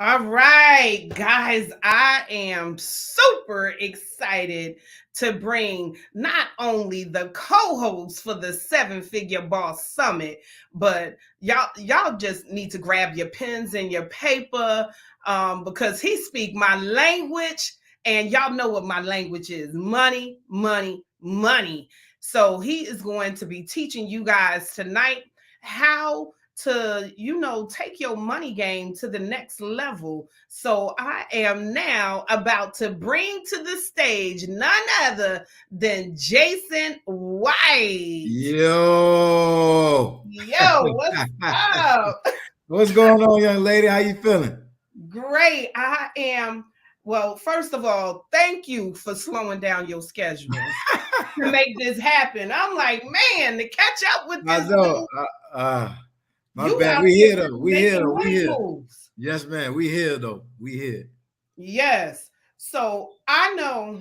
All right, guys, I am super excited to bring not only the co-host for the Seven Figure Boss Summit, but y'all just need to grab your pens and your paper because he speak my language, and y'all know what my language is: money, money, money. So he is going to be teaching you guys tonight how to take your money game to the next level. So I am now about to bring to the stage none other than Jason White. Yo, Yo, what's up? what's going on, young lady? How you feeling? Great. I am. Well, first of all, thank you for slowing down your schedule to make this happen. I'm like, man, to catch up with I this know. new, My you bad. out We here here though. really We here making though. We money here. moves. Yes, man. We here though. We here. Yes. So I know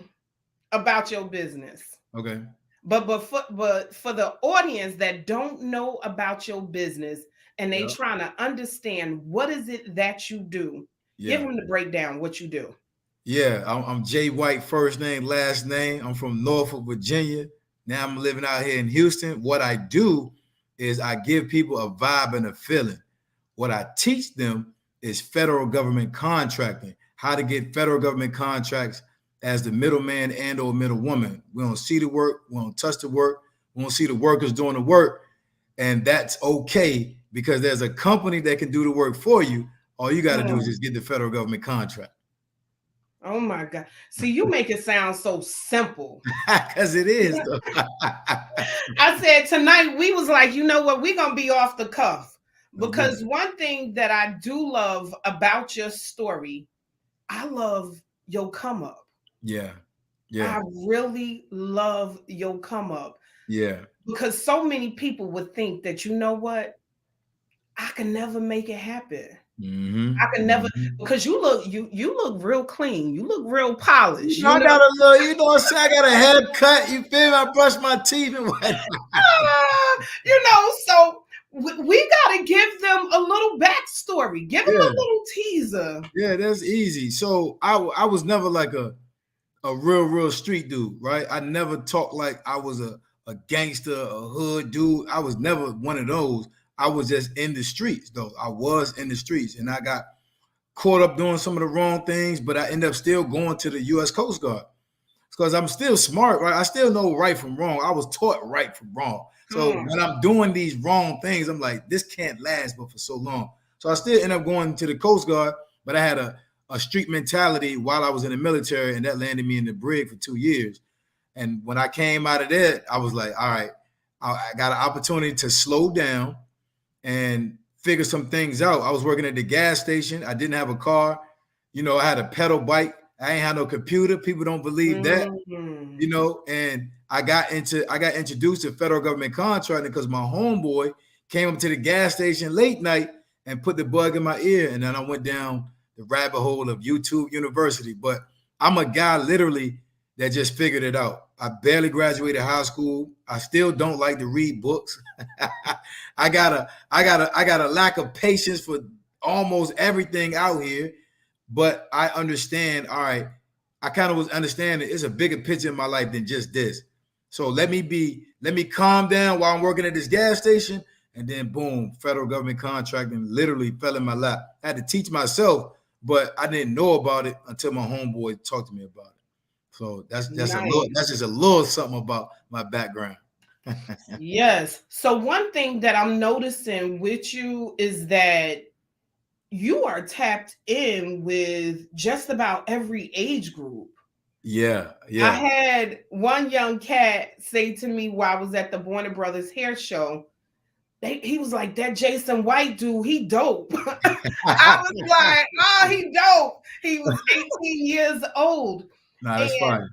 about your business, Okay. but for the audience that don't know about your business and they Yeah. trying to understand what is it that you do, give Yeah. them the breakdown what you do. Yeah. I'm Jay White, first name, last name. I'm from Norfolk, Virginia. Now I'm living out here in Houston. What I do is I give people a vibe and a feeling. What I teach them is federal government contracting, how to get federal government contracts as the middleman and or middlewoman. We don't see the work, we don't touch the work, we don't see the workers doing the work, and that's okay because there's a company that can do the work for you. All you got to do is Hmm. just get the federal government contract. Oh my God. See, you make it sound so simple. Because it is though. I said tonight we was like, you know what, we're gonna be off the cuff. Let's do Because it. one thing that I do love about your story, I love your come up. Yeah. Yeah. I really love your come up Yeah. because so many people would think that, you know what, I can never make it happen. I Mm-hmm. can never, Mm-hmm. because you look real clean. You look real polished, I got a little, what I'm saying? I got a haircut. You feel me? I brush my teeth and whatnot. So we got to give them a little backstory. Give them a Yeah. little teaser. Yeah, that's easy. So I was never like a real street dude, right? I never talked like I was a gangster, a hood dude. I was never one of those. I was just in the streets, though. I was in the streets, and I got caught up doing some of the wrong things, but I ended up still going to the U.S. Coast Guard because I'm still smart, right? I still know right from wrong. I was taught right from wrong. So Hmm. when I'm doing these wrong things, I'm like, this can't last but for so long. So I still end up going to the Coast Guard, but I had a street mentality while I was in the military, and that landed me in the brig for 2 years. And when I came out of that, I was like, all right, I got an opportunity to slow down and figure some things out. I was working at the gas station. I didn't have a car. I had a pedal bike. I ain't had no computer. People don't believe that, Hmm. and I got introduced to federal government contracting because my homeboy came up to the gas station late night and put the bug in my ear, and then I went down the rabbit hole of YouTube University. But I'm a guy literally that just figured it out. I barely graduated high school. I still don't like to read books. I got a lack of patience for almost everything out here, but I understand. All right, I kind of was understanding it's a bigger picture in my life than just this. So let me calm down while I'm working at this gas station, and then boom, federal government contracting literally fell in my lap. I had to teach myself, but I didn't know about it until my homeboy talked to me about it. So Nice. that's just a little something about my background. Yes. So one thing that I'm noticing with you is that you are tapped in with just about every age group. Yeah, I yeah. had one young cat say to me while I was at the Warner Brothers hair show, he was like, that Jason White dude, he dope. I was like, oh, he dope. He was 18 years old. Nah, that's And fine.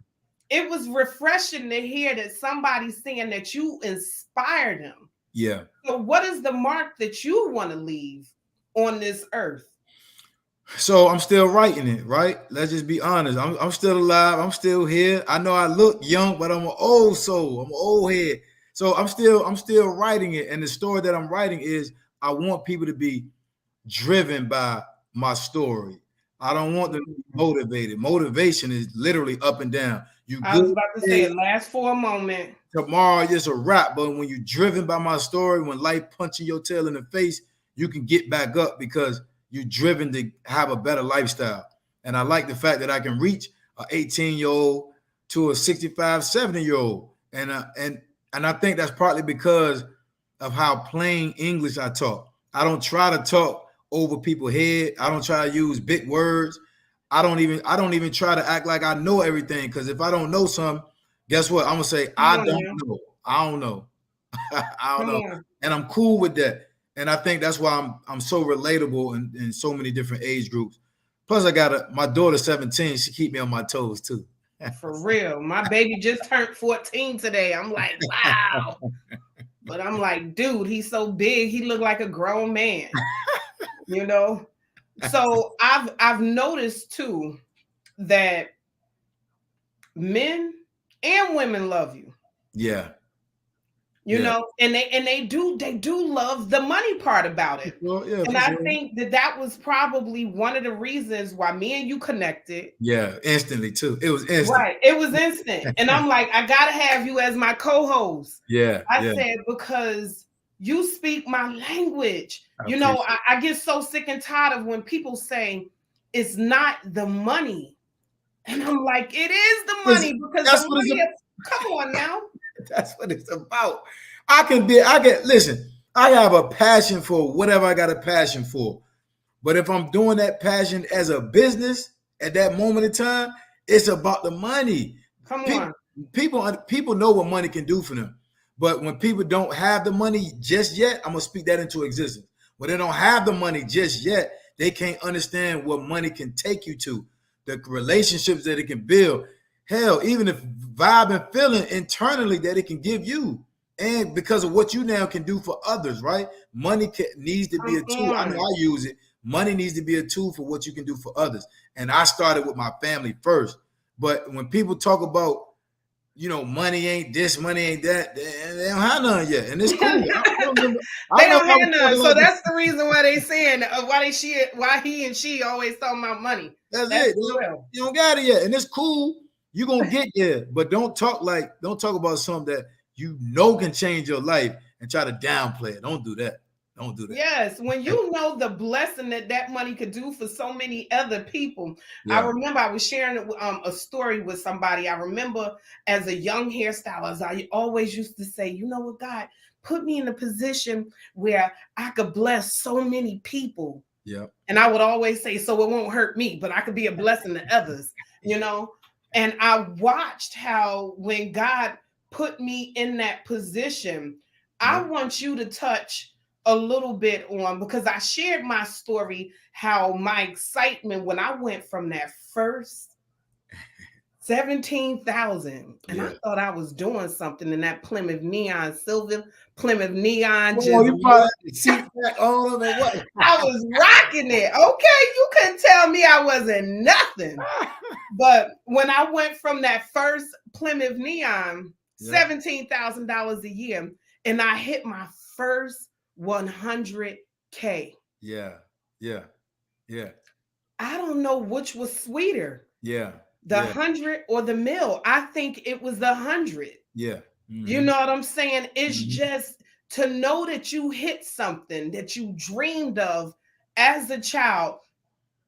it was refreshing to hear that somebody saying that you inspired him. Yeah. So, what is the mark that you want to leave on this earth? So I'm still writing it, right? Let's just be honest. I'm still alive. I'm still here. I know I look young, but I'm an old soul. I'm an old head. So I'm still writing it. And the story that I'm writing is I want people to be driven by my story. I don't want them to be motivated. Motivation is literally up and down. You I was good about to say it lasts for a moment. tomorrow it's a wrap. But when you're driven by my story, when life punching your tail in the face, you can get back up because you're driven to have a better lifestyle. And I like the fact that I can reach an 18-year-old to a 65, 70-year-old. And I think that's partly because of how plain English I talk. I don't try to talk over people's head. I don't try to use big words. I don't even try to act like I know everything. Because if I don't know something, guess what? I'm gonna say I don't know. I don't know. I don't know. And I'm cool with that. And I think that's why I'm so relatable in so many different age groups. Plus, I got my daughter 17. She keep me on my toes too. For real. My baby just turned 14 today. I'm like, wow. But I'm like, dude, he's so big. He looked like a grown man. You know? So I've noticed too that men and women love you. Yeah. You know, and they do love the money part about it. Well, yeah, and I think that was probably one of the reasons why me and you connected. Yeah, instantly too. It was instant. Right. It was instant. And I'm like, I gotta have you as my co-host. Yeah. I said, because you speak my language. You know, I get so sick and tired of when people say it's not the money. And I'm like, it is the money because that's the what money is, come on now. That's what it's about. Listen, I have a passion for whatever I got a passion for. But if I'm doing that passion as a business at that moment in time, it's about the money. Come on. People know what money can do for them. But when people don't have the money just yet, I'm going to speak that into existence. When they don't have the money just yet, they can't understand what money can take you to, the relationships that it can build. Hell, even if vibe and feeling internally that it can give you, and because of what you now can do for others, right? Money needs to be a tool. I know I use it. Money needs to be a tool for what you can do for others. And I started with my family first. But when people talk about, you know, money ain't this, money ain't that, they don't have none yet. And it's cool. They don't have none. So that's the reason why they saying why he and she always talking about money. That's it. You don't got it yet. And it's cool. You're gonna get there, but don't talk about something that you know can change your life and try to downplay it. Don't do that. Don't do that. Yes, when you know the blessing that money could do for so many other people. Yeah. I remember I was sharing a story with somebody. I remember as a young hairstylist, I always used to say, you know what, God, put me in a position where I could bless so many people. Yeah. And I would always say, so it won't hurt me, but I could be a blessing to others, you know? And I watched how when God put me in that position, I want you to touch a little bit on, because I shared my story, how my excitement when I went from that first 17,000 and I thought I was doing something in that Plymouth Neon Silver, Plymouth Neon. I was rocking it. Okay, you couldn't tell me I wasn't nothing. But when I went from that first Plymouth Neon, $17,000 a year, and I hit my first 100K. Yeah. I don't know which was sweeter. Yeah. The 100 or the mill. I think it was the 100. Yeah. Mm-hmm. You know what I'm saying? It's just to know that you hit something that you dreamed of as a child.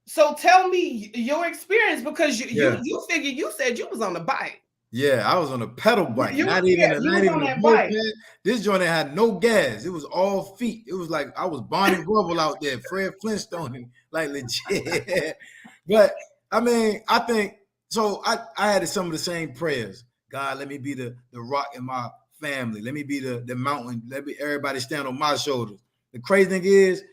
So tell me your experience, because you figured, you said you was on a bike. Yeah, I was on a pedal bike, not even a moped. This joint had no gas. It was all feet. It was like I was Bonnie Rubble out there, Fred Flintstone, like legit. But I mean, I think so. I had some of the same prayers. God, let me be the rock in my family. Let me be the mountain. Let me everybody stand on my shoulders. The crazy thing is,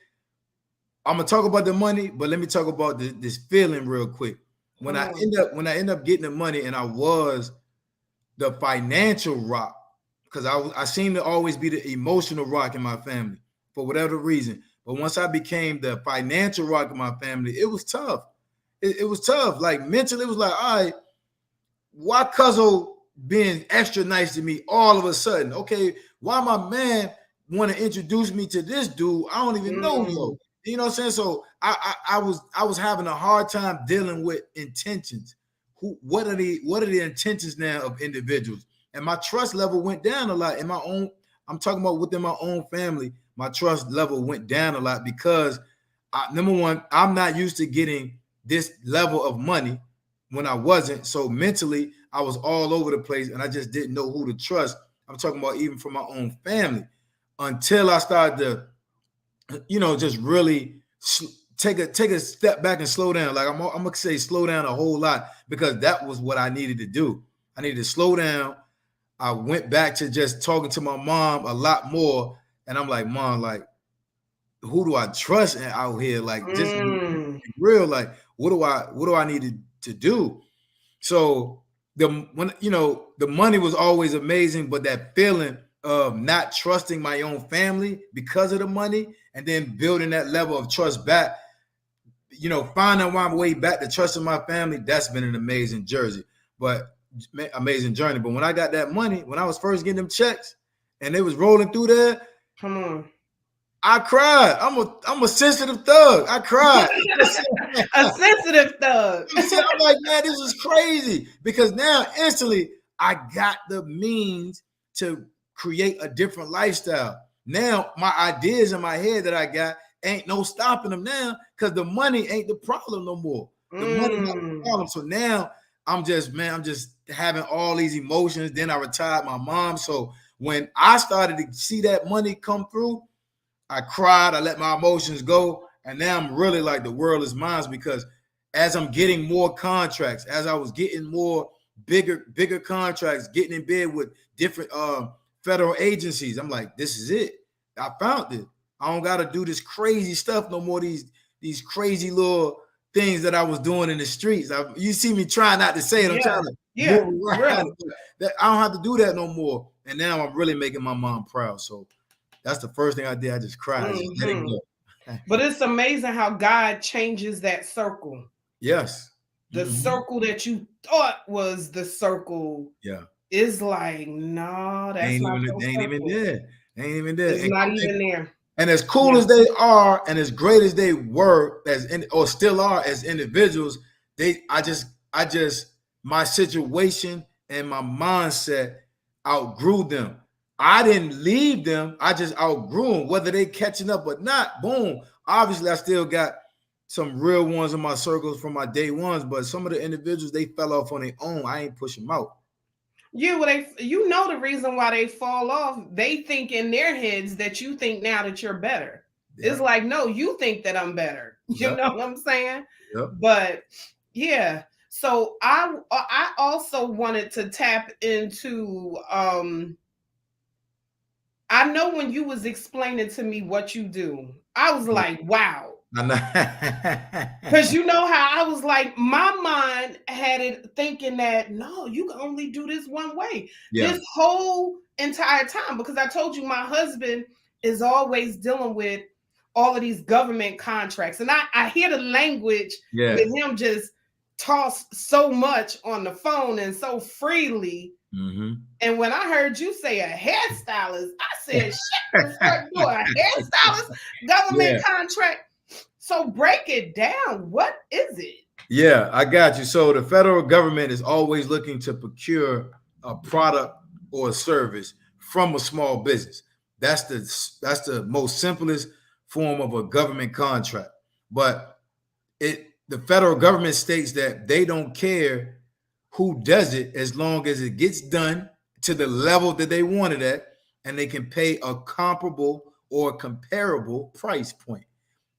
I'm gonna talk about the money, but let me talk about this feeling real quick. When I end up getting the money, and I was the financial rock, because I seem to always be the emotional rock in my family for whatever reason. But once I became the financial rock in my family, it was tough. It was tough. Like mentally, it was like, all right, why Cuzzo being extra nice to me all of a sudden? Okay, why my man want to introduce me to this dude I don't even know? You know what I'm saying? So I was having a hard time dealing with intentions. What are the intentions now of individuals? And my trust level went down a lot in my own. I'm talking about within my own family. My trust level went down a lot because number one, I'm not used to getting this level of money when I wasn't. So mentally, I was all over the place, and I just didn't know who to trust. I'm talking about even from my own family until I started to, just really take a step back and slow down. Like I'm gonna say slow down a whole lot because that was what I needed to do. I needed to slow down. I went back to just talking to my mom a lot more, and I'm like, Mom, like, who do I trust out here? Like, just real, like, what do I need to do? So the money was always amazing, but that feeling of not trusting my own family because of the money, and then building that level of trust back, finding my way back to trusting my family, that's been an amazing journey. But when I got that money, when I was first getting them checks and they was rolling through there, come on, I cried. I'm a sensitive thug. I cried. A sensitive thug. I'm like, man, this is crazy. Because now instantly I got the means to create a different lifestyle. Now my ideas in my head that I got ain't no stopping them now because the money ain't the problem no more. The money not the problem. So now I'm just having all these emotions. Then I retired my mom. So when I started to see that money come through, I cried. I let my emotions go. And now I'm really like the world is mine because as I'm getting more contracts, as I was getting more bigger contracts, getting in bed with different federal agencies, I'm like, this is it. I found it. I don't got to do this crazy stuff no more. These crazy little things that I was doing in the streets. You see me trying not to say it. I'm trying to move around. I don't have to do that no more. And now I'm really making my mom proud. So that's the first thing I did. I just cried. I just let it go. But it's amazing how God changes that circle. Yes. The circle that you thought was the circle. Yeah. Is like, no, that's ain't not even there. Ain't even there. It's not even there. And as cool as they are, and as great as they were, or still are as individuals, my situation and my mindset outgrew them. I didn't leave them. I just outgrew them. Whether they catching up or not, boom. Obviously, I still got some real ones in my circles from my day ones, but some of the individuals, they fell off on their own. I ain't push them out. Yeah, well, the reason why they fall off. They think in their heads that you think now that you're better. Yeah. It's like, no, you think that I'm better. You know what I'm saying? Yep. But yeah. So I also wanted to tap into I know when you was explaining to me what you do, I was like, wow. Because you know how I was like, my mind had it thinking that, no, you can only do this one way. Yeah. This whole entire time, because I told you my husband is always dealing with all of these government contracts. And I hear the language with him just toss so much on the phone and so freely. Mm-hmm. And when I heard you say a hairstylist, I said, shit, the front door, a hairstylist, government contract. So break it down. What is it? Yeah, I got you. So the federal government is always looking to procure a product or a service from a small business. That's the most simplest form of a government contract. But the federal government states that they don't care who does it as long as it gets done to the level that they want it at, and they can pay a comparable or comparable price point.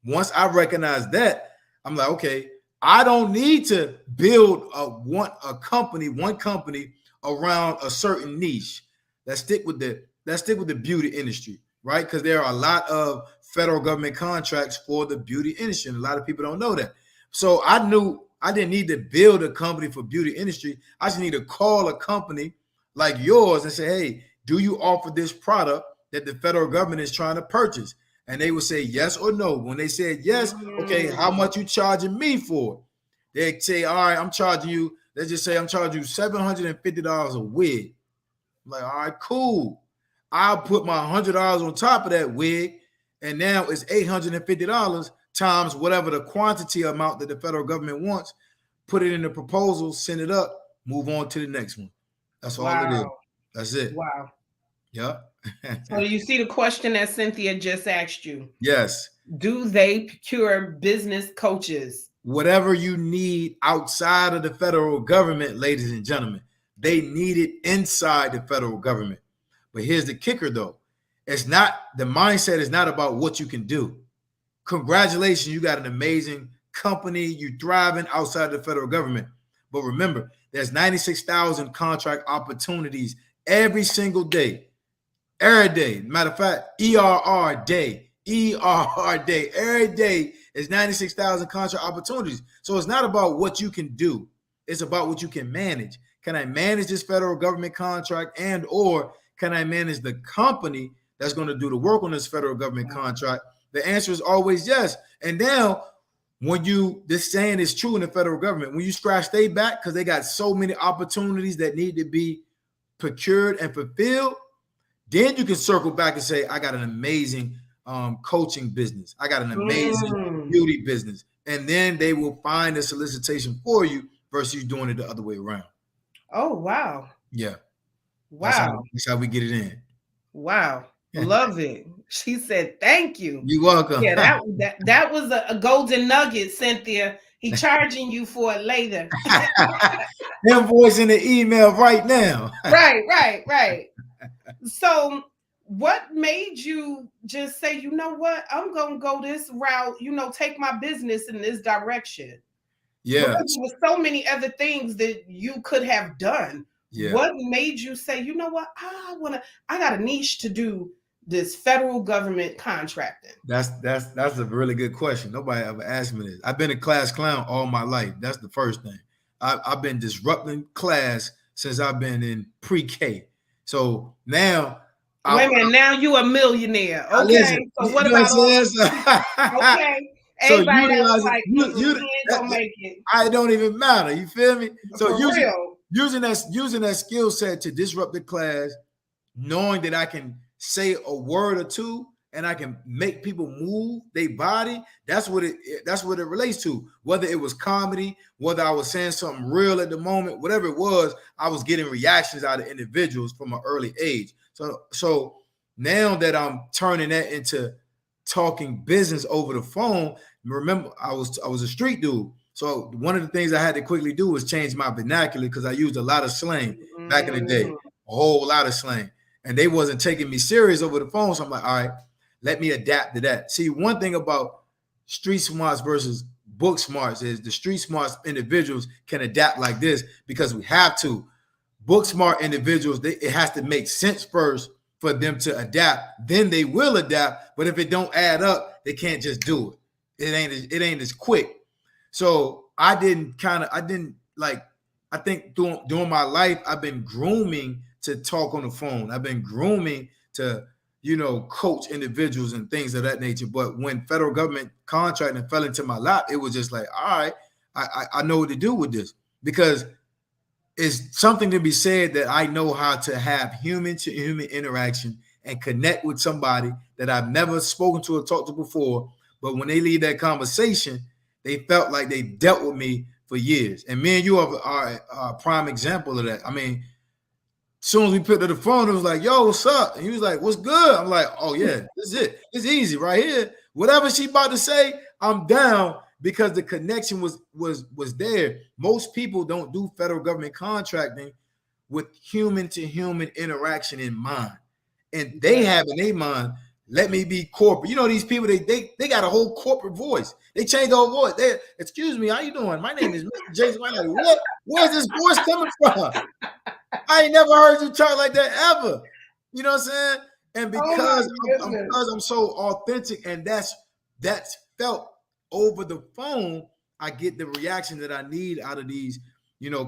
Once I recognize that, I'm like, okay, I don't need to build one company around a certain niche. Let's stick with the beauty industry, right? Because there are a lot of federal government contracts for the beauty industry, and a lot of people don't know that. So I knew I didn't need to build a company for beauty industry. I just need to call a company like yours and say, hey, do you offer this product that the federal government is trying to purchase? And they would say yes or no. When they said yes, okay, how much you charging me for? They'd say, all right, I'm charging you, let's just say I'm charging you $750 a wig. I'm like, all right, cool. I'll put my $100 on top of that wig, and now it's $850 times whatever the quantity amount that the federal government wants, put it in the proposal, send it up, move on to the next one. That's all it is. Wow. That's it. Wow. Yep. So you see the question that Cynthia just asked you. Yes. Do they procure business coaches? Whatever you need outside of the federal government, ladies and gentlemen, they need it inside the federal government. But here's the kicker, though. It's not, the mindset is not about what you can do. Congratulations, you got an amazing company, you thriving outside the federal government. But remember, there's 96,000 contract opportunities every single day. Every day. Matter of fact, ERR day. Every day is 96,000 contract opportunities. So it's not about what you can do. It's about what you can manage. Can I manage this federal government contract, and or can I manage the company that's going to do the work on this federal government contract? The answer is always yes. And now, when this saying is true in the federal government, when you scratch their back because they got so many opportunities that need to be procured and fulfilled, then you can circle back and say, I got an amazing coaching business. I got an amazing beauty business. And then they will find a solicitation for you versus you doing it the other way around. Oh, wow. Yeah. Wow. That's how we get it in. Wow. Love it. She said, thank you. You're welcome. Yeah, that was a golden nugget, Cynthia. He charging you for it later. Invoice in the email right now. Right. So what made you just say, you know what, I'm going to go this route, take my business in this direction? Yeah. Because there were so many other things that you could have done. Yeah. What made you say, you know what, I got a niche to do this federal government contracting? That's a really good question. Nobody ever asked me this. I've been a class clown all my life. That's the first thing. I've been disrupting class since I've been in pre-K. So now, wait a minute. Now you a millionaire. Okay. So what about okay? Everybody else like you don't make it. I don't even matter. You feel me? So using that skill set to disrupt the class, knowing that I can say a word or two and I can make people move their body. That's what it relates to. Whether it was comedy, whether I was saying something real at the moment, whatever it was, I was getting reactions out of individuals from an early age. So now that I'm turning that into talking business over the phone, remember I was a street dude. So one of the things I had to quickly do was change my vernacular because I used a lot of slang back in the day, a whole lot of slang. And they wasn't taking me serious over the phone. So I'm like, all right, let me adapt to that. See, one thing about street smarts versus book smarts is the street smarts individuals can adapt like this because we have to. Book smart individuals, it has to make sense first for them to adapt. Then they will adapt. But if it don't add up, they can't just do it. It ain't as quick. So I think during my life, I've been grooming to talk on the phone. I've been grooming to, coach individuals and things of that nature. But when federal government contracting fell into my lap, it was just like, all right, I know what to do with this because it's something to be said that I know how to have human to human interaction and connect with somebody that I've never spoken to or talked to before. But when they leave that conversation, they felt like they dealt with me for years. And me and you are a prime example of that. I mean, as soon as we picked up the phone, it was like, yo, what's up? And he was like, what's good? I'm like, oh, yeah, this is it. It's easy right here. Whatever she about to say, I'm down because the connection was there. Most people don't do federal government contracting with human to human interaction in mind. And they have in their mind, let me be corporate. These people, they got a whole corporate voice. They change the whole voice. Excuse me, how you doing? My name is Mr. Jason. Where's this voice coming from? I ain't never heard you talk like that ever. You know what I'm saying? And because I'm so authentic and that's felt over the phone, I get the reaction that I need out of these,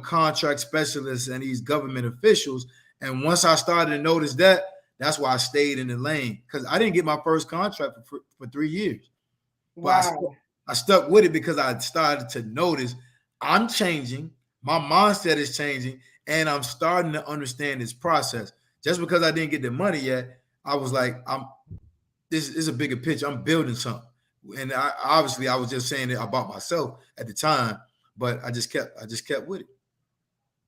contract specialists and these government officials. And once I started to notice that, that's why I stayed in the lane because I didn't get my first contract for 3 years. Wow. But I stuck with it because I started to notice I'm changing. My mindset is changing. And I'm starting to understand this process. Just because I didn't get the money yet, I was like, this is a bigger picture. I'm building something. And obviously I was just saying it about myself at the time, but I just kept with it.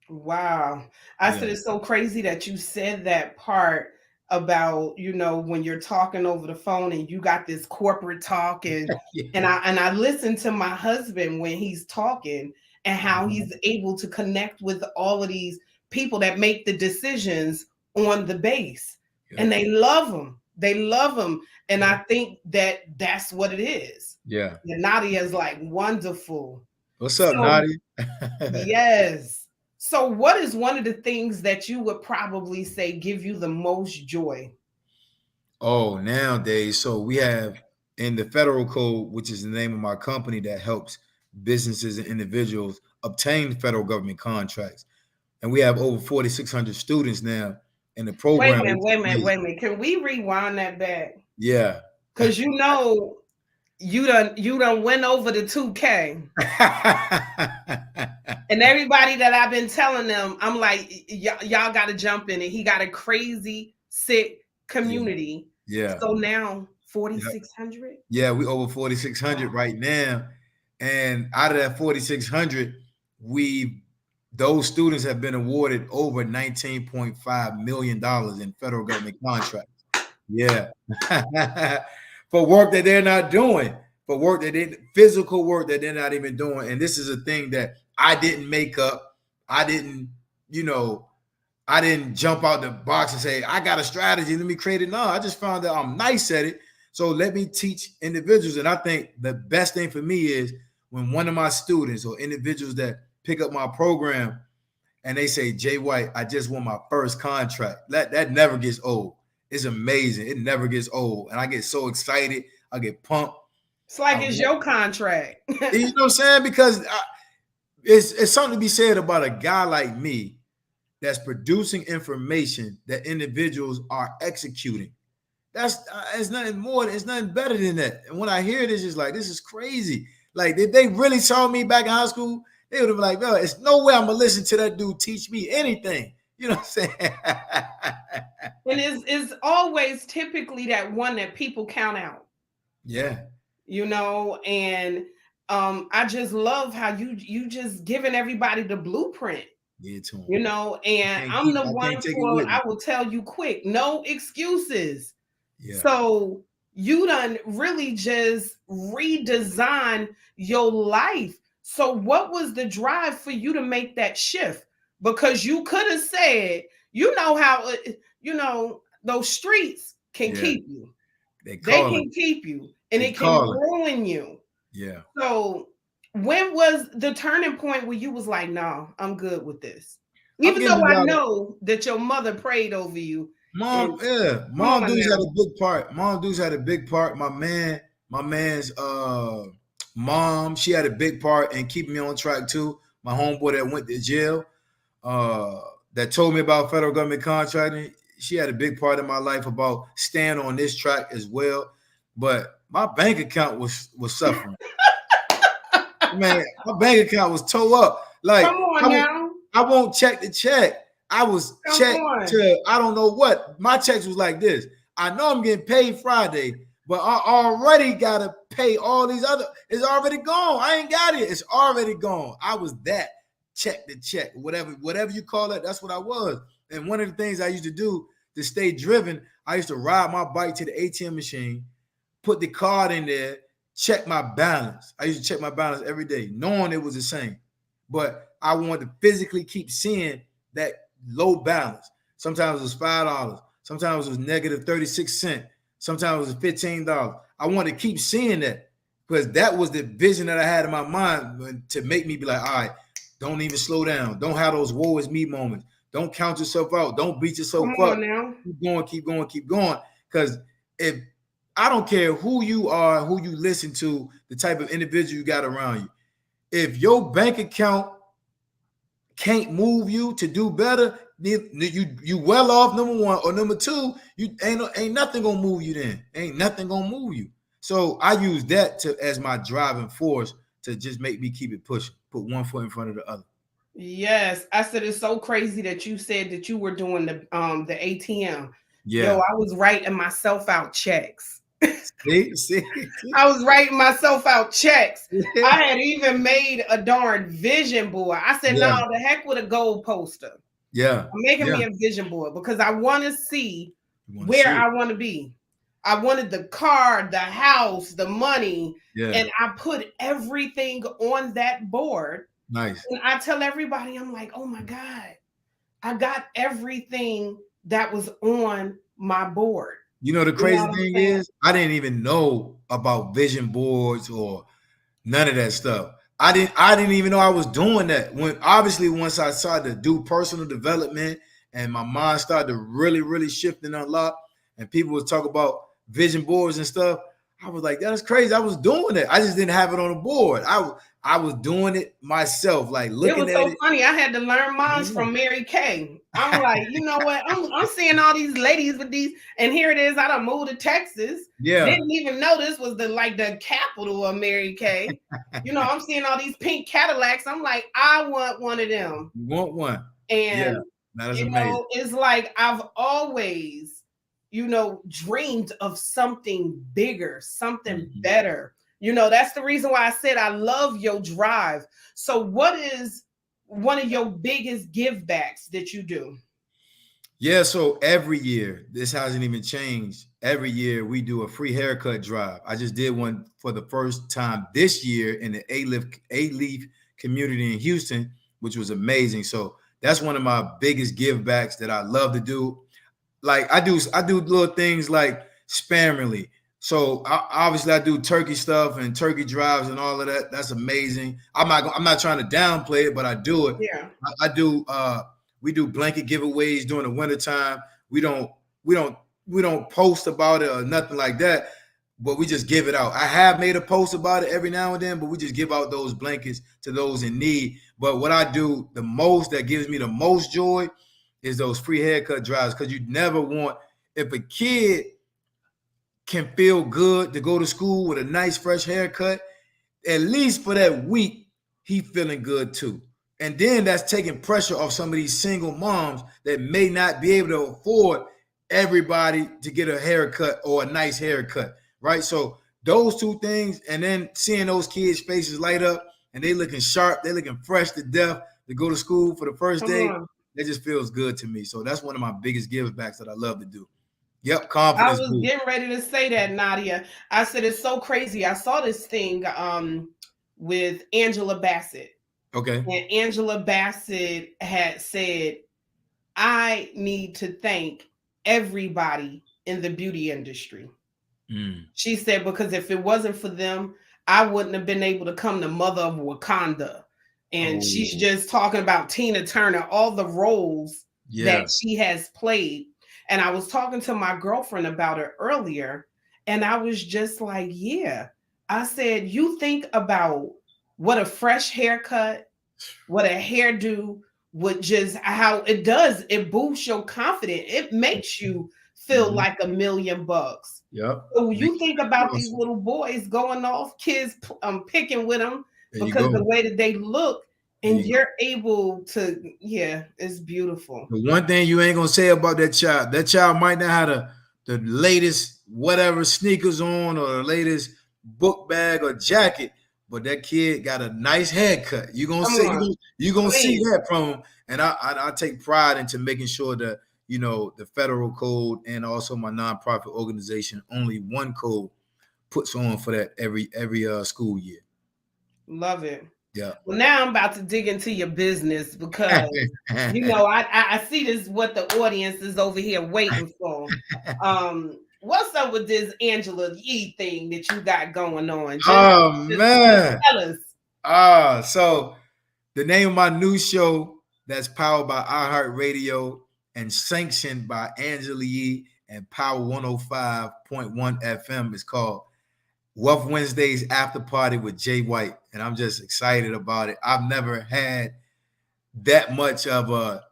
Wow. I Yeah. said it's so crazy that you said that part about, when you're talking over the phone and you got this corporate talk, and Yeah. I listen to my husband when he's talking and how he's able to connect with all of these people that make the decisions on the base, Yeah. and they love them. They love them. And Yeah. I think that that's what it is. Yeah. And Nadia is like wonderful. What's up, So Nadia? yes. So, what is one of the things that you would probably say give you the most joy? Oh, nowadays, so we have in the federal code, which is the name of my company that helps businesses and individuals obtain federal government contracts. And we have over 4,600 students now in the Wait a program, minute, which wait is a minute, amazing. wait a minute. Can we rewind that back? Yeah. Because you done went over the 2K. And everybody that I've been telling them, I'm like, y'all got to jump in it. He got a crazy, sick Yeah. community. Yeah. So now Yeah. 4,600. Yeah, we over 4,600 Wow. right now. And out of that 4,600, those students have been awarded over $19.5 million in federal government contracts. Yeah. For work that they're not doing, for work that physical work that they're not even doing. And this is a thing that I didn't make up. I didn't, you know, I didn't jump out the box and say, I got a strategy, let me create it. No, I just found that I'm nice at it. So let me teach individuals. And I think the best thing for me is when one of my students or individuals that pick up my program and they say, Jay White, I just won my first contract. That never gets old. It's amazing. It never gets old. And I get so excited. I get pumped. It's like it's your contract. You know what I'm saying? Because it's something to be said about a guy like me that's producing information that individuals are executing. That's it's nothing more. It's nothing better than that. And when I hear this, it's like, this is crazy. Like, if they really saw me back in high school, they would have been like, no, it's no way I'm gonna listen to that dude teach me anything. You know what I'm saying? And it's always typically that one that people count out. Yeah. And I just love how you just giving everybody the blueprint. Yeah, to him. And I'm the I one can't take it for, with me. I will tell you quick, no excuses. Yeah. So you done really just redesign your life. So what was the drive for you to make that shift? Because you could have said, how, those streets can keep you. They can keep you, and it can ruin you. Yeah. So when was the turning point where you was like, no, I'm good with this? Even though I know that your mother prayed over you. Mom dudes had a big part. Mom dudes had a big part. My man's mom, she had a big part in keeping me on track too. My homeboy that went to jail, that told me about federal government contracting, she had a big part in my life about staying on this track as well. But my bank account was suffering. Man, my bank account was toe up. Like, come on now. I won't check the check. I was checked to, I don't know what. My checks was like this. I know I'm getting paid Friday, but I already got to pay all these other. It's already gone. I ain't got it. It's already gone. I was that check to check, whatever you call it. That's what I was. And one of the things I used to do to stay driven, I used to ride my bike to the ATM machine, put the card in there, check my balance. I used to check my balance every day, knowing it was the same. But I wanted to physically keep seeing that low balance. Sometimes it was $5. Sometimes it was negative 36 cents. Sometimes it was $15. I wanted to keep seeing that because that was the vision that I had in my mind to make me be like, all right, don't even slow down. Don't have those woe is me moments. Don't count yourself out. Don't beat yourself up. Now. Keep going. Because if I don't care who you are, who you listen to, the type of individual you got around you. If your bank account can't move you to do better, you well off, number one, or number two, you ain't nothing gonna move you then. Ain't nothing gonna move you. So I use that as my driving force to just make me keep it pushing, put one foot in front of the other. Yes, I said it's so crazy that you said that you were doing the ATM. Yeah. I was writing myself out checks. See. I was writing myself out checks. Yeah. I had even made a darn vision board. I said, no, Yeah. the heck with a gold poster. Yeah. I'm making Yeah. me a vision board because I want to see You want to where see it. I want to be. I wanted the car, the house, the money, Yeah. and I put everything on that board. Nice. And I tell everybody, I'm like, oh my God, I got everything that was on my board. You know, the You know crazy what I'm thing saying? is, I didn't even know about vision boards or none of that stuff. I didn't even know I was doing that. When obviously once I started to do personal development and my mind started to really, really shift and unlock, and people would talk about vision boards and stuff, I was like, that's crazy. I was doing it. I just didn't have it on the board. I was doing it myself, like It looking was at so it. funny. I had to learn mine from Mary Kay. I'm like, you know what? I'm seeing all these ladies with these, and here it is. I done moved to Texas. Yeah. Didn't even know this was the capital of Mary Kay. You know, I'm seeing all these pink Cadillacs. I'm like, I want one of them. You want one? And Yeah. That is you amazing. know, it's like I've always, you know, dreamed of something bigger, something better. You know, that's the reason why I said I love your drive. So, what is one of your biggest give backs that you do? Yeah, so every year, this hasn't even changed. Every year we do a free haircut drive. I just did one for the first time this year in the A-Leaf community in Houston, which was amazing. So that's one of my biggest give backs that I love to do. Like I do little things like sparingly. So obviously I do turkey stuff and turkey drives and all of that. That's amazing. I'm not trying to downplay it, but I do it. Yeah. I do we do blanket giveaways during the wintertime. We don't post about it or nothing like that, but we just give it out. I have made a post about it every now and then, but we just give out those blankets to those in need. But what I do the most that gives me the most joy is those free haircut drives, because you never want, if a kid can feel good to go to school with a nice fresh haircut, at least for that week, he feeling good too. And then that's taking pressure off some of these single moms that may not be able to afford everybody to get a haircut or a nice haircut, right? So those two things, and then seeing those kids' faces light up and they looking sharp, they looking fresh to death to go to school for the first day, it just feels good to me. So that's one of my biggest give backs that I love to do. Yep, I confidence was boost. getting ready to say that, Nadia. I said it's so crazy. I saw this thing with Angela Bassett. Okay. And Angela Bassett had said, I need to thank everybody in the beauty industry. She said, because if it wasn't for them, I wouldn't have been able to come to Mother of Wakanda. And she's just talking about Tina Turner, all the roles that she has played. And I was talking to my girlfriend about it earlier, and I was just like, yeah. I said, you think about what a fresh haircut, what a hairdo would just, how it does, it boosts your confidence. It makes you feel like $1,000,000. Yep. So you think about these little boys going off, kids picking with them because the way that they look, and you're able to, yeah, it's beautiful. The one thing you ain't gonna say about that child might not have the latest whatever sneakers on or the latest book bag or jacket, but that kid got a nice haircut. You gonna see that from him, and I take pride into making sure that, you know, the federal code and also my nonprofit organization, only one code puts on for that every school year. Love it. Yeah. Well, now I'm about to dig into your business because you know I see this what the audience is over here waiting for. What's up with this Angela Yee thing that you got going on? Man, tell us. So the name of my new show that's powered by iHeartRadio and sanctioned by Angela Yee and Power 105.1 FM is called Wealth Wednesdays After Party with Jay White, and I'm just excited about it. I've never had that much of a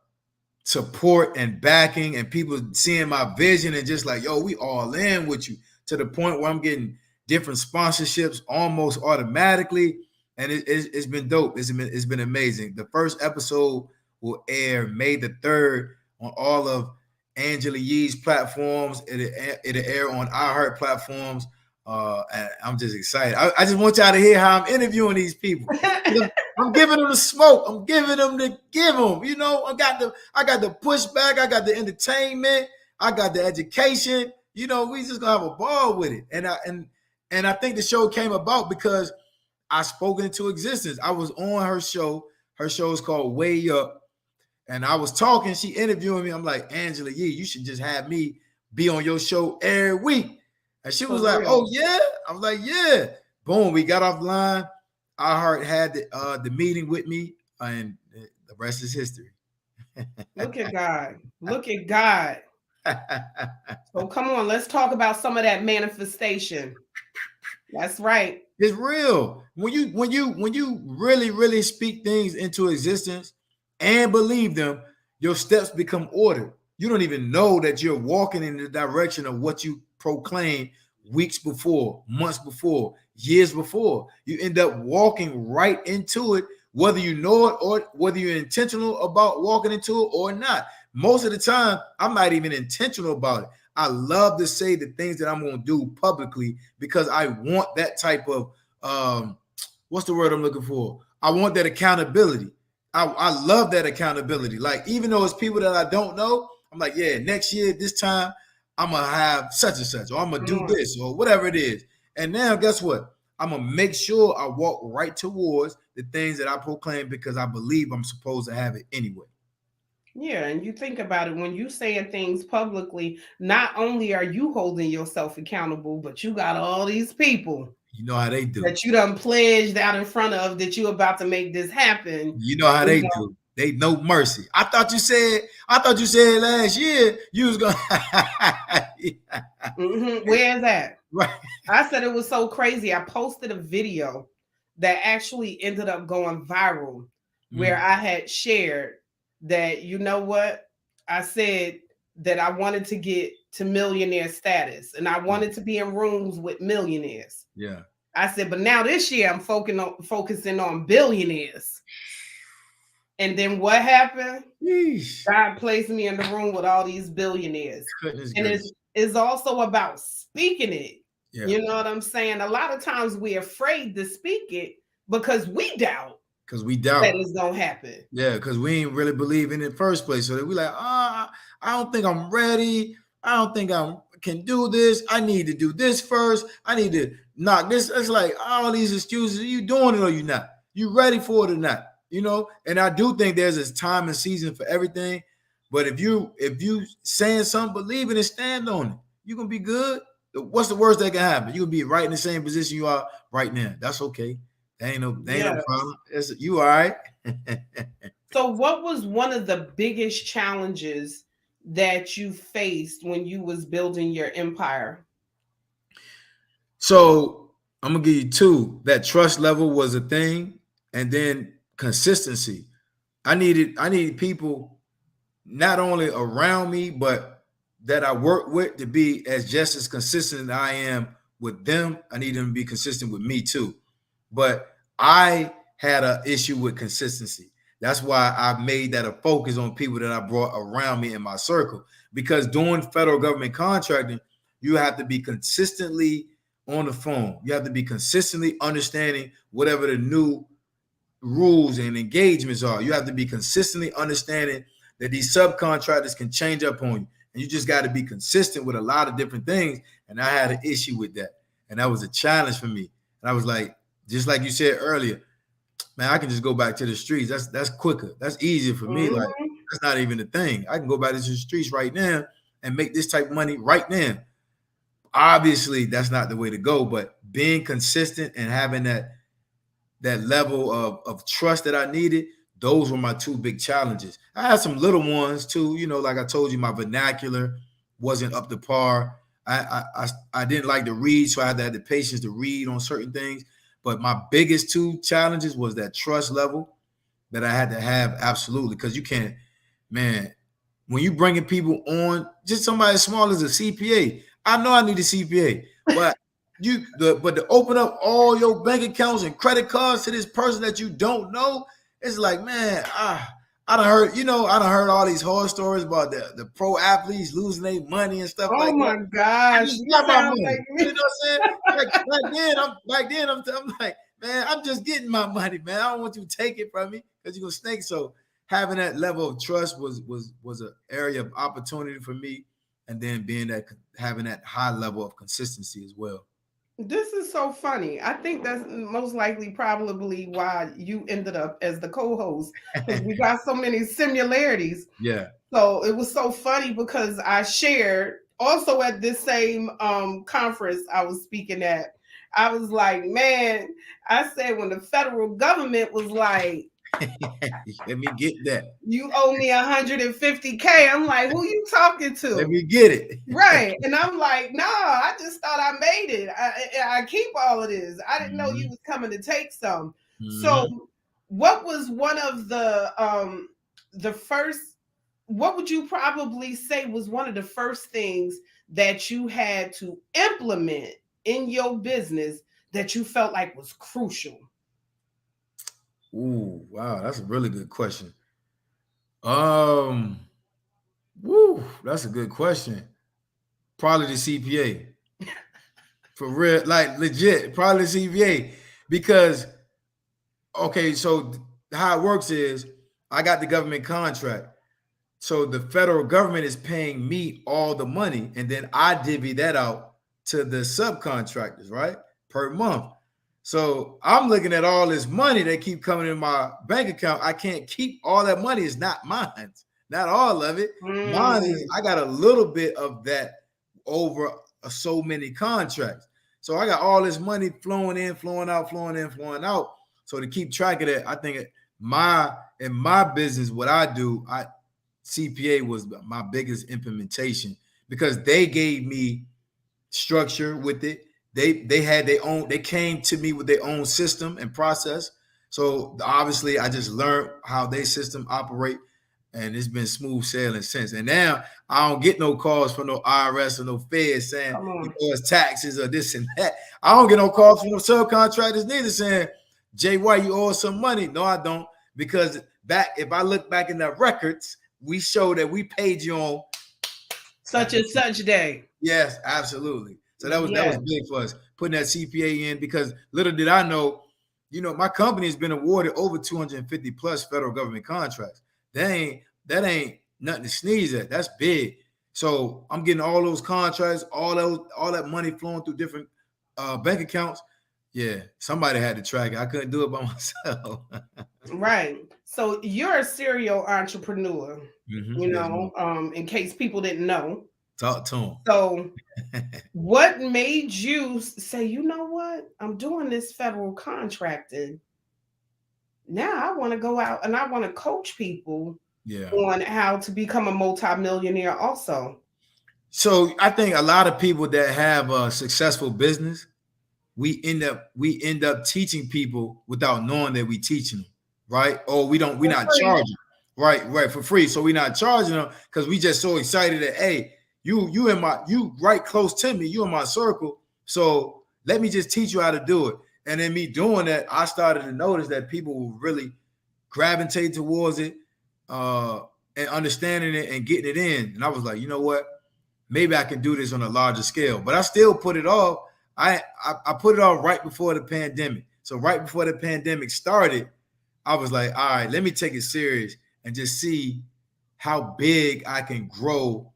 support and backing and people seeing my vision and just like, yo, we all in with you, to the point where I'm getting different sponsorships almost automatically, and it's been dope. It's been amazing. The first episode will air May the 3rd on all of Angela Yee's platforms. It'll air on iHeart platforms. And I'm just excited. I just want y'all to hear how I'm interviewing these people. I'm giving them the smoke. I'm giving them the give them. You know, I got the pushback. I got the entertainment. I got the education. You know, we just gonna have a ball with it. And I think the show came about because I spoke into existence. I was on her show. Her show is called Way Up. And I was talking, she interviewing me. I'm like, Angela Yee, you should just have me be on your show every week. And she was like, oh, yeah? I was like, yeah. Boom, we got off the line. iHeart had the meeting with me, and the rest is history. Look at God. Look at God. So come on, let's talk about some of that manifestation. That's right. It's real. When you really speak things into existence and believe them, your steps become ordered. You don't even know that you're walking in the direction of what you proclaim weeks before, months before, years before. You end up walking right into it, whether you know it or whether you're intentional about walking into it or not. Most of the time, I'm not even intentional about it. I love to say the things that I'm going to do publicly because I want that type of, what's the word I'm looking for? I want that accountability. I love that accountability. Like, even though it's people that I don't know, I'm like, yeah, next year, this time, I'm going to have such and such, or I'm going to do this, or whatever it is. And now, guess what? I'm going to make sure I walk right towards the things that I proclaim because I believe I'm supposed to have it anyway. Yeah, and you think about it, when you saying things publicly, not only are you holding yourself accountable, but you got all these people. You know how they do. That you done pledged out in front of that you about to make this happen. You know how they do. They no mercy. I thought you said last year you was gonna. Where is that? Right. I said it was so crazy. I posted a video that actually ended up going viral, where I had shared that, you know what? I said that I wanted to get to millionaire status and I wanted to be in rooms with millionaires. Yeah. I said, but now this year I'm focusing on billionaires. And then what happened? Yeesh. God placed me in the room with all these billionaires. And it's also about speaking it. Yeah. You know what I'm saying? A lot of times we're afraid to speak it because we doubt. Because we doubt that it's gonna happen. Yeah, because we ain't really believe in it in the first place. So we like, I don't think I'm ready. I don't think I can do this. I need to do this first. I need to knock this. It's like all these excuses. Are you doing it or you not? You ready for it or not? You know. And I do think there's a time and season for everything. But if you saying something, believe it and stand on it, you're gonna be good. What's the worst that can happen? You'll be right in the same position you are right now. That's okay. That ain't no problem. You all right. So what was one of the biggest challenges that you faced when you was building your empire? So I'm gonna give you two. That trust level was a thing, and then consistency. I needed people not only around me, but that I work with to be just as consistent as I am with them. I need them to be consistent with me too. But I had an issue with consistency. That's why I made that a focus on people that I brought around me in my circle. Because doing federal government contracting, you have to be consistently on the phone. You have to be consistently understanding whatever the new rules and engagements are. You have to be consistently understanding that these subcontractors can change up on you. And you just got to be consistent with a lot of different things. And I had an issue with that. And that was a challenge for me. And I was like, just like you said earlier, man, I can just go back to the streets. That's quicker. That's easier for me. Like, that's not even a thing. I can go back to the streets right now and make this type of money right now. Obviously, that's not the way to go, but being consistent and having that level of trust that I needed, those were my two big challenges. I had some little ones too. You know, like I told you, my vernacular wasn't up to par. I didn't like to read, so I had to have the patience to read on certain things. But my biggest two challenges was that trust level that I had to have, absolutely, because you can't, man, when you bringing people on, just somebody as small as a CPA, I know I need a CPA, but to open up all your bank accounts and credit cards to this person that you don't know, it's like, man, I I done heard, I done heard all these horror stories about the pro athletes losing their money and stuff Oh like that. my I gosh, just you got my sound money. like You me. know what I'm saying? I'm like, man, I'm just getting my money, man. I don't want you to take it from me because you're gonna snake. So having that level of trust was an area of opportunity for me, and then having that high level of consistency as well. This is so funny. I think that's most likely probably why you ended up as the co-host because we got so many similarities. Yeah. So it was so funny because I shared also at this same conference I was speaking at. I was like, man, I said when the federal government was like, Let me get that. you owe me 150K. I'm like, who you talking Let to? me get it. Right. And I'm like, no, I just thought I made it. I keep all of this. I didn't know you Mhm. was coming to take some. So Mhm. what was one of the first, what would you probably say was one of the first things that you had to implement in your business that you felt like was crucial? Ooh, wow, that's a really good question. Um, that's a good question. Probably the CPA. For real, like legit, probably the CPA. Because okay, so how it works is I got the government contract. So the federal government is paying me all the money, and then I divvy that out to the subcontractors, right? Per month. So I'm looking at all this money that keep coming in my bank account. I can't keep all that money. It's not mine. Not all of it. Mine is Mm, I got a little bit of that over so many contracts. So I got all this money flowing in, flowing out, flowing in, flowing out. So to keep track of that, I think in my business, what I do, CPA was my biggest implementation because they gave me structure with it. They had their own, they came to me with their own system and process. So obviously I just learned how their system operate, and it's been smooth sailing since. And now I don't get no calls from no IRS or no Feds saying come you on. owe us taxes or this and that. I don't get no calls from no subcontractors neither saying, Jay White, you owe us some money. No, I don't. Because if I look back in the records, we show that we paid you on Such and such day. yes, absolutely. So that was Yes. big for us putting that CPA in because little did I know, my company has been awarded over 250 plus federal government contracts. That ain't nothing to sneeze at. That's big. So I'm getting all those contracts, all that money flowing through different bank accounts. Yeah, somebody had to track it. I couldn't do it by myself. Right. So you're a serial entrepreneur, Yes, ma'am. in case people didn't know. Talk to So them. what made you say, you know what? I'm doing this federal contracting. Now I want to go out and I want to coach people Yeah. on how to become a multimillionaire also. So I think a lot of people that have a successful business, we end up teaching people without knowing that we teaching them, right? Or we're For not free. charging, right, for free. So we're not charging them because we just so excited that hey, you right close to me, you in my circle. So let me just teach you how to do it. And then me doing that, I started to notice that people will really gravitate towards it, uh, and understanding it and getting it in. And I was like, you know what? Maybe I can do this on a larger scale. But I still put it off. I put it off right before the pandemic. So right before the pandemic started, I was like, all right, let me take it serious and just see how big I can grow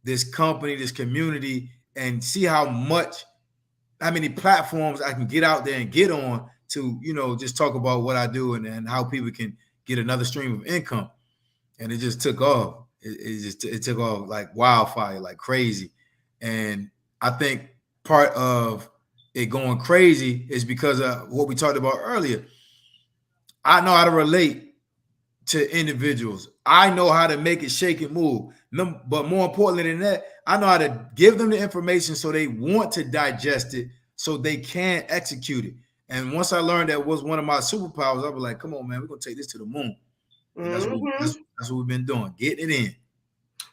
this company, this community, and see how many platforms I can get out there and get on to, just talk about what I do and how people can get another stream of income. And it just took off. It took off like wildfire, like crazy. And I think part of it going crazy is because of what we talked about earlier. I know how to relate to individuals. I know how to make it shake and move. But more importantly than that, I know how to give them the information so they want to digest it, so they can execute it. And once I learned that was one of my superpowers, I was like, "Come on, man, we're gonna take this to the moon." And that's what Hmm. that's, that's what we've been doing, getting it in.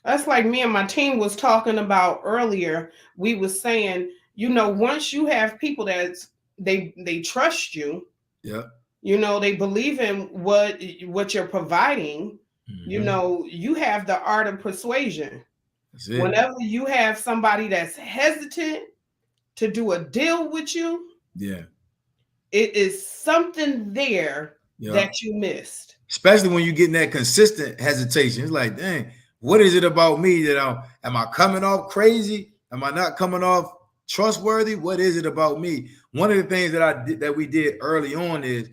That's like me and my team was talking about earlier. We was saying, once you have people they trust you, Yeah. they believe in what you're providing. You Mhm. know, you have the art of persuasion. That's it. Whenever you have somebody that's hesitant to do a deal with you, Yeah. it is something there Yeah. that you missed. Especially when you getting that consistent hesitation. It's like, dang, what is it about me that am I coming off crazy? Am I not coming off trustworthy? What is it about me? One of the things that we did early on is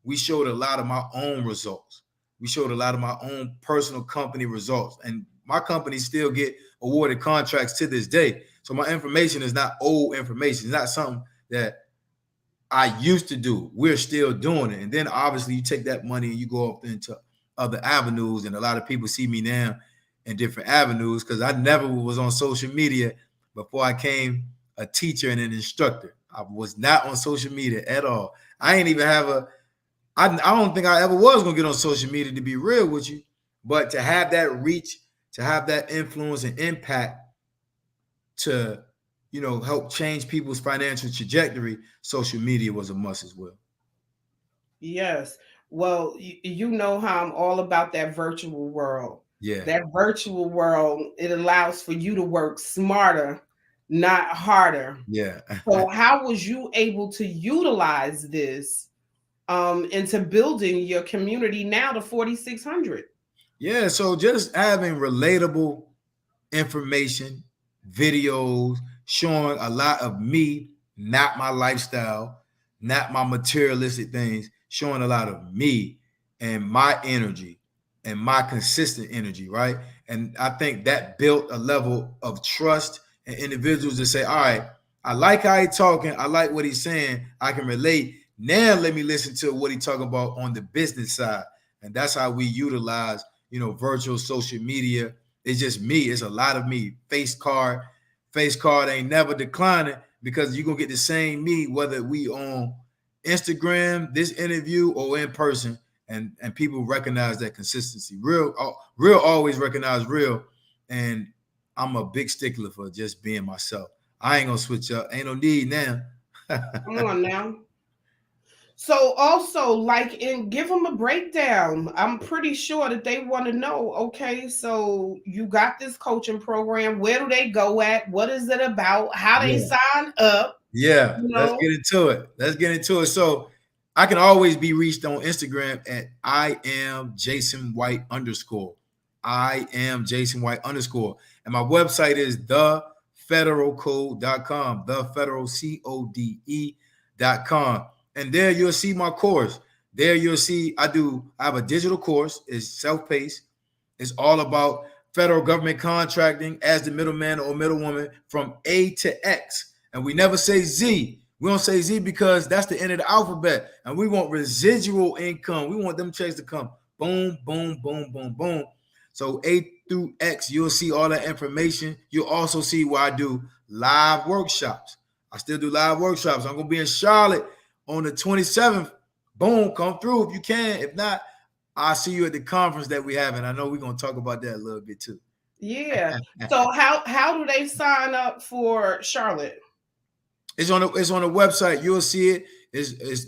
we showed a lot of my own results. We showed a lot of my own personal company results. And my company still get awarded contracts to this day. So my information is not old information. It's not something that I used to do. We're still doing it. And then obviously you take that money and you go up into other avenues. And a lot of people see me now in different avenues because I never was on social media before I came a teacher and an instructor. I was not on social media at all. I ain't even have I don't think I ever was gonna get on social media, to be real with you. But to have that reach, to have that influence and impact to, help change people's financial trajectory, social media was a must as well. Yes. Well, you know how I'm all about that virtual world. Yeah, That virtual world, it allows for you to work smarter, not harder. yeah. So, how was you able to utilize this into building your community now to 4,600? Yeah, so just having relatable information, videos showing a lot of me, not my lifestyle, not my materialistic things, showing a lot of me and my energy and my consistent energy, right? And I think that built a level of trust in individuals to say, all right, I like how he's talking, I like what he's saying, I can relate. Now let me listen to what he's talking about on the business side. And that's how we utilize, virtual social media. It's just me. It's a lot of me. Face card ain't never declining because you're gonna get the same me whether we on Instagram, this interview, or in person, and people recognize that consistency. Real always recognize real, and I'm a big stickler for just being myself. I ain't gonna switch up. Ain't no need now. Come on now. So also, like, and give them a breakdown. I'm pretty sure that they want to know. Okay, so you got this coaching program. Where do they go at? What is it about? How they Yeah. sign up? Yeah, You let's know. get into it. Let's get into it. So I can always be reached on Instagram at I am Jason White underscore. I am Jason White underscore. And my website is thefederalcode.com, thefederalcode.com. And there you'll see my course. There you'll see I have a digital course. It's self-paced. It's all about federal government contracting as the middleman or middlewoman from A to X. And we never say Z. We don't say Z because that's the end of the alphabet. And we want residual income. We want them checks to come boom, boom, boom, boom, boom. So A through X, you'll see all that information. You'll also see where I do live workshops. I still do live workshops. I'm going to be in Charlotte on the 27th. Boom, come through if you can. If not, I'll see you at the conference that we have. And I know we're going to talk about that a little bit too. Yeah. So how do they sign up for Charlotte? It's on the website. You'll see it.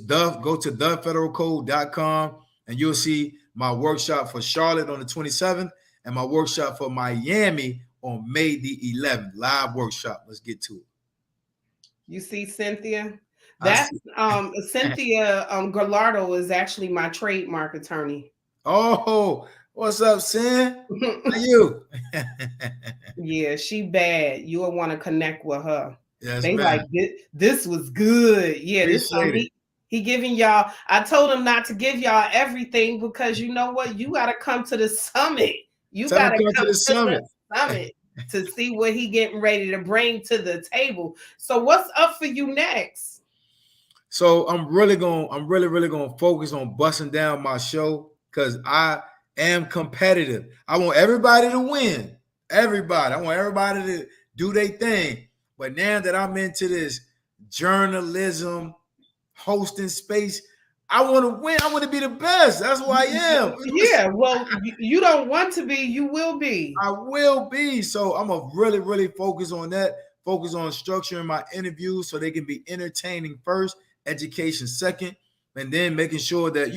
Go to thefederalcode.com and you'll see my workshop for Charlotte on the 27th and my workshop for Miami on May the 11th. Live workshop. Let's get to it. You see Cynthia? That's Cynthia Gallardo is actually my trademark attorney. Oh, what's up, Sin? How you? Yeah, she bad. You'll want to connect with her. Yes, They man. like this was good. Yeah, this he giving y'all. I told him not to give y'all everything because you know what? You got to come to the summit. You got to come to the summit to see what he getting ready to bring to the table. So what's up for you next? So I'm really gonna focus on busting down my show because I am competitive. I want everybody to win. Everybody. I want everybody to do their thing. But now that I'm into this journalism hosting space, I want to win. I want to be the best. That's who I am. Yeah, well, you don't want to be, you will be. I will be. So I'm gonna really focus on that. Focus on structuring my interviews so they can be entertaining first, education second, and then making sure that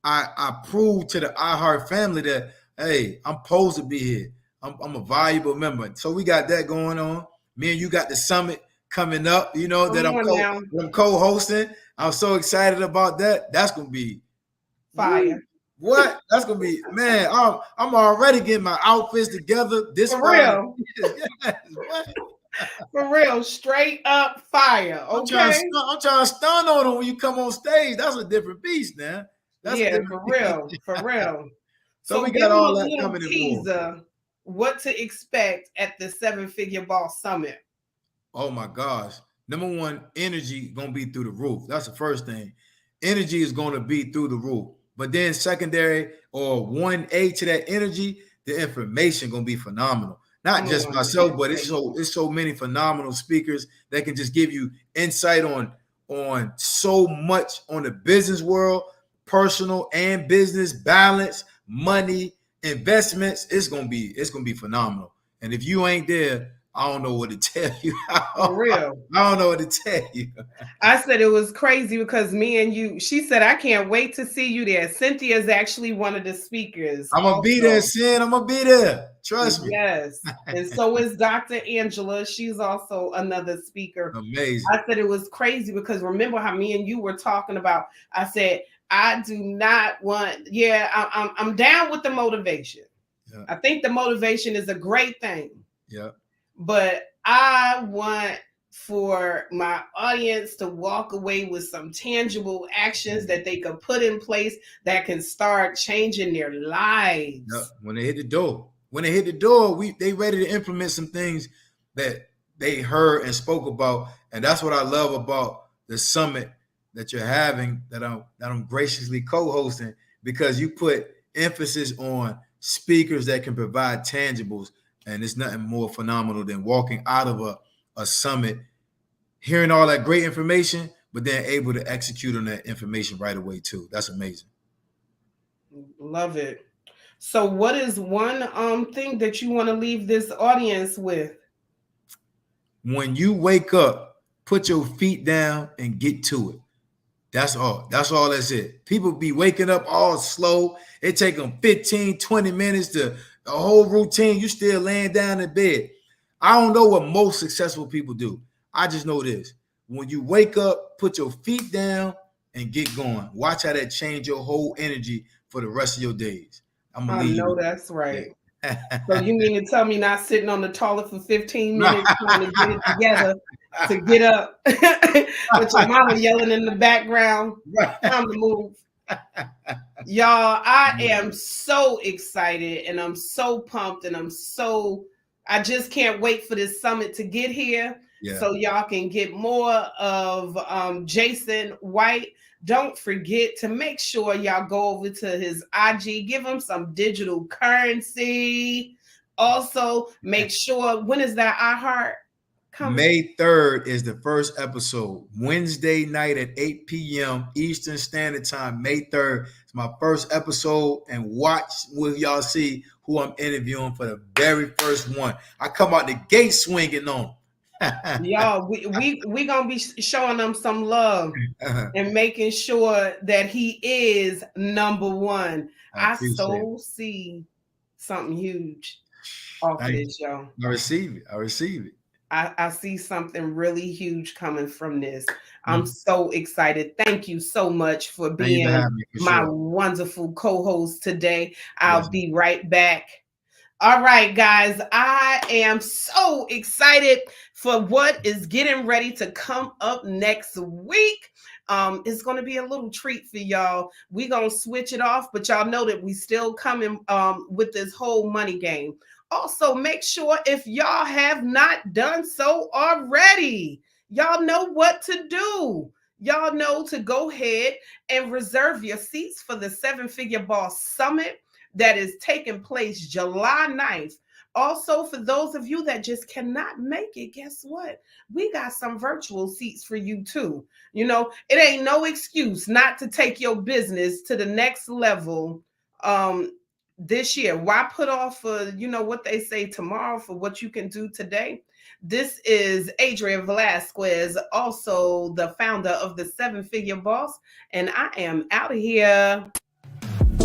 I proved to the iHeart family that, hey, I'm supposed to be here. I'm a valuable member. So we got that going on. Me and you got the summit coming up, you know, Come on now. that I'm co-hosting. I'm so excited about that. That's gonna be Fire. what? That's gonna be, man. I'm already getting my outfits together this For Friday. real. Yes, what? For real. Straight up fire. Okay. I'm trying to stun on them when you come on stage. That's a different beast, man. That's a Yeah, different for real. For real. So we give got them all a that little coming in more. teaser what to expect at the Seven Figure Boss Summit. Oh my gosh. Number one, energy gonna be through the roof. That's the first thing. Energy is gonna be through the roof. But then secondary or 1A to that energy, the information gonna be phenomenal. Not just myself, but it's so many phenomenal speakers that can just give you insight on so much on the business world, personal and business, balance, money, investments. It's gonna be phenomenal. And if you ain't there, I don't know what to tell you. For real. I don't know what to tell you. I said it was crazy because me and you, she said, I can't wait to see you there. Cynthia's actually one of the speakers. I'm going to be there, Sin. I'm going to be there. Trust me. Yes. And so is Dr. Angela. She's also another speaker. Amazing. I said it was crazy because remember how me and you were talking about, I said, I do not want, I'm down with the motivation. Yeah. I think the motivation is a great thing. Yeah. But I want for my audience to walk away with some tangible actions that they can put in place that can start changing their lives. Yeah. When they hit the door, they ready to implement some things that they heard and spoke about. And that's what I love about the summit that you're having, that I'm graciously co-hosting, because you put emphasis on speakers that can provide tangibles. And it's nothing more phenomenal than walking out of a summit, hearing all that great information, but then able to execute on that information right away too. That's amazing. Love it. So what is one thing that you want to leave this audience with? When you wake up, put your feet down and get to it. That's all. That's it. People be waking up all slow. It take them 15, 20 minutes to the whole routine. You still laying down in bed. I don't know what most successful people do. I just know this. When you wake up, put your feet down and get going. Watch how that change your whole energy for the rest of your days. I know that's right. So you mean to tell me not sitting on the toilet for 15 minutes trying to get it together to get up with your mama yelling in the background? Time to move. Y'all, I am so excited and I'm so pumped and I just can't wait for this summit to get here. Yeah. So y'all can get more of Jason White. Don't forget to make sure y'all go over to his IG, give him some digital currency. Also, make sure, when is that iHeart coming? May 3rd is the first episode. Wednesday night at 8 p.m. Eastern Standard Time. May 3rd. It's my first episode, and watch will y'all see who I'm interviewing for the very first one. I come out the gate swinging on. Y'all, we gonna be showing them some love and making sure that he is number one. I see something huge off this, y'all. I receive it. I see something really huge coming from this. I'm so excited. Thank you so much for being my wonderful co-host today. I'll be right back. All right, guys, I am so excited for what is getting ready to come up next week. It's going to be a little treat for y'all. We're going to switch it off, but y'all know that we still coming with this whole money game. Also, make sure if y'all have not done so already, y'all know what to do. Y'all know to go ahead and reserve your seats for the Seven Figure Boss Summit that is taking place July 9th. Also, for those of you that just cannot make it, guess what? We got some virtual seats for you too. You know, it ain't no excuse not to take your business to the next level this year. Why put off for, what they say tomorrow for what you can do today? This is Adrian Velasquez, also the founder of the Seven Figure Boss, and I am out of here. Bye.